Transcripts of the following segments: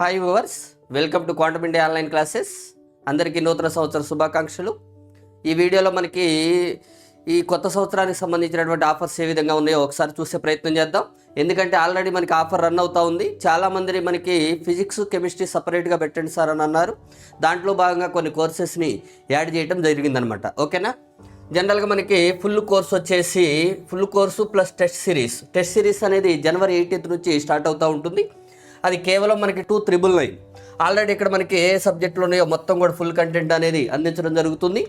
Hi viewers, welcome to quantum India online classes. అందరికీ నూతన సంవత్సర శుభాకాంక్షలు. ఈ వీడియోలో మనకి ఈ కొత్త సంవత్సరానికి సంబంధించినటువంటి ఆఫర్స్ ఏ విధంగా ఉన్నాయో ఒకసారి చూసే ప్రయత్నం చేద్దాం. ఎందుకంటే ఆల్రెడీ మనకి ఆఫర్ రన్ అవుతూ ఉంది. చాలామంది మనకి ఫిజిక్స్ కెమిస్ట్రీ సపరేట్గా పెట్టండి సార్ అని అన్నారు. దాంట్లో భాగంగా కొన్ని కోర్సెస్ని యాడ్ చేయడం జరిగిందనమాట. ఓకేనా. జనరల్గా మనకి full course plus test series అనేది జనవరి 18 నుంచి స్టార్ట్ అవుతూ ఉంటుంది. అది కేవలం మనకి 2,999. ఆల్రెడీ ఇక్కడ మనకి ఏ సబ్జెక్టులు ఉన్నాయో మొత్తం కూడా ఫుల్ కంటెంట్ అనేది అందించడం జరుగుతుంది.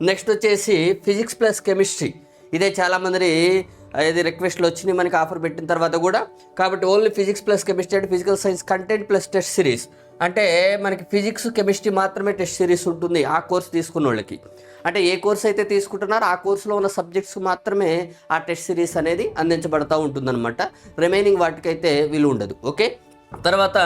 నెక్స్ట్ వచ్చేసి ఫిజిక్స్ ప్లస్ కెమిస్ట్రీ. ఇదే చాలామంది ఇది రిక్వెస్ట్లు వచ్చినాయి మనకి ఆఫర్ పెట్టిన తర్వాత కూడా. కాబట్టి ఓన్లీ ఫిజిక్స్ ప్లస్ కెమిస్ట్రీ అంటే physical science content plus test series. అంటే మనకి ఫిజిక్స్ కెమిస్ట్రీ మాత్రమే టెస్ట్ సిరీస్ ఉంటుంది ఆ కోర్స్ తీసుకున్న వాళ్ళకి. అంటే ఏ కోర్స్ అయితే తీసుకుంటున్నారో ఆ కోర్సులో ఉన్న సబ్జెక్ట్స్ మాత్రమే ఆ టెస్ట్ సిరీస్ అనేది అందించబడతా ఉంటుందన్నమాట. రిమైనింగ్ వాటికైతే వీలు ఉండదు. ఓకే. తర్వాత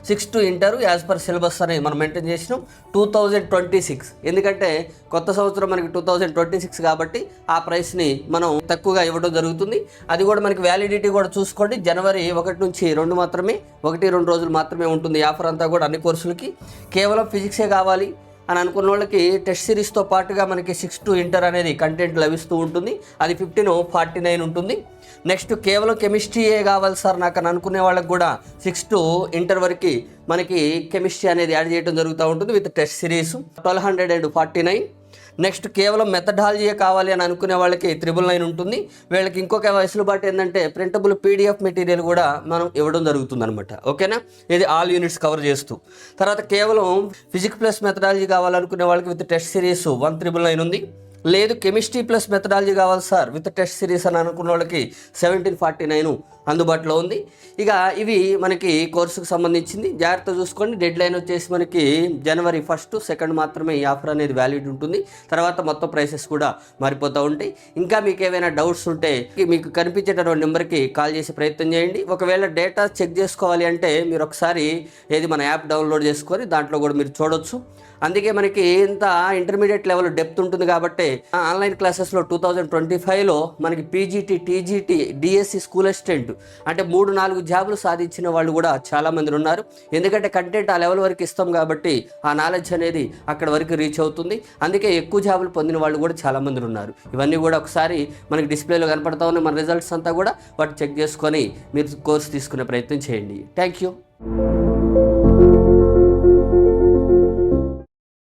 6 ఇంటర్ యాజ్ పర్ సిలబస్ అనేది మనం మెయింటైన్ చేసినాం. 2026 ఎందుకంటే కొత్త సంవత్సరం మనకి 2026 కాబట్టి ఆ ప్రైస్ని మనం తక్కువగా ఇవ్వడం జరుగుతుంది. అది కూడా మనకి వ్యాలిడిటీ కూడా చూసుకోండి. జనవరి 1 నుంచి 2 మాత్రమే, 1-2 రోజులు మాత్రమే ఉంటుంది ఈ ఆఫర్ అంతా కూడా. అన్ని కోర్సులకి కేవలం ఫిజిక్సే కావాలి అని అనుకున్న వాళ్ళకి టెస్ట్ సిరీస్తో పాటుగా మనకి 6 ఇంటర్ అనేది కంటెంట్ లభిస్తూ ఉంటుంది. అది 1549 ఉంటుంది. నెక్స్ట్ కేవలం కెమిస్ట్రీయే కావాలి సార్ నాకు అని అనుకునే వాళ్ళకి కూడా 6 ఇంటర్ వరకు మనకి కెమిస్ట్రీ అనేది యాడ్ చేయడం జరుగుతూ ఉంటుంది విత్ టెస్ట్ సిరీస్ 1249. నెక్స్ట్ కేవలం మెథడాలజీ కావాలి అని అనుకునే వాళ్ళకి 999 ఉంటుంది. వీళ్ళకి ఇంకొక వెసులుబాటు ఏంటంటే ప్రింటబుల్ PDF మెటీరియల్ కూడా మనం ఇవ్వడం జరుగుతుంది అనమాట. ఓకేనా. ఇది ఆల్ యూనిట్స్ కవర్ చేస్తూ. తర్వాత కేవలం ఫిజిక్స్ ప్లస్ మెథడాలజీ కావాలనుకునే వాళ్ళకి విత్ టెస్ట్ సిరీస్ 1999 ఉంది. లేదు కెమిస్ట్రీ ప్లస్ మెథడాలజీ కావాలి సార్ విత్ టెస్ట్ సిరీస్ అని అనుకున్న వాళ్ళకి 1749 అందుబాటులో ఉంది. ఇక ఇవి మనకి కోర్సుకు సంబంధించింది. జాగ్రత్త చూసుకోండి. డెడ్ లైన్ వచ్చేసి మనకి జనవరి 1, 2 మాత్రమే ఈ ఆఫర్ అనేది వ్యాలిడ్ ఉంటుంది. తర్వాత మొత్తం ప్రైసెస్ కూడా మారిపోతూ ఉంటాయి. ఇంకా మీకు ఏమైనా డౌట్స్ ఉంటే మీకు కనిపించేటటువంటి నెంబర్కి కాల్ చేసే ప్రయత్నం చేయండి. ఒకవేళ డేటా చెక్ చేసుకోవాలి అంటే మీరు ఒకసారి మన యాప్ డౌన్లోడ్ చేసుకొని దాంట్లో కూడా మీరు చూడొచ్చు. అందుకే మనకి ఇంత ఇంటర్మీడియట్ లెవెల్ డెప్త్ ఉంటుంది కాబట్టి ఆన్లైన్ క్లాసెస్లో 2025లో మనకి PGT, TGT, DSC school assistant అంటే 3-4 జాబులు సాధించిన వాళ్ళు కూడా చాలామంది ఉన్నారు. ఎందుకంటే కంటెంట్ ఆ లెవెల్ వరకు ఇస్తాం కాబట్టి ఆ నాలెడ్జ్ అనేది అక్కడ వరకు రీచ్ అవుతుంది. అందుకే ఎక్కువ జాబులు పొందిన వాళ్ళు కూడా చాలామంది ఉన్నారు. ఇవన్నీ కూడా ఒకసారి మనకి డిస్ప్లేలో కనపడతా ఉన్నాయి. మన రిజల్ట్స్ అంతా కూడా వాటి చెక్ చేసుకొని మీరు కోర్స్ తీసుకునే ప్రయత్నం చేయండి. Thank you.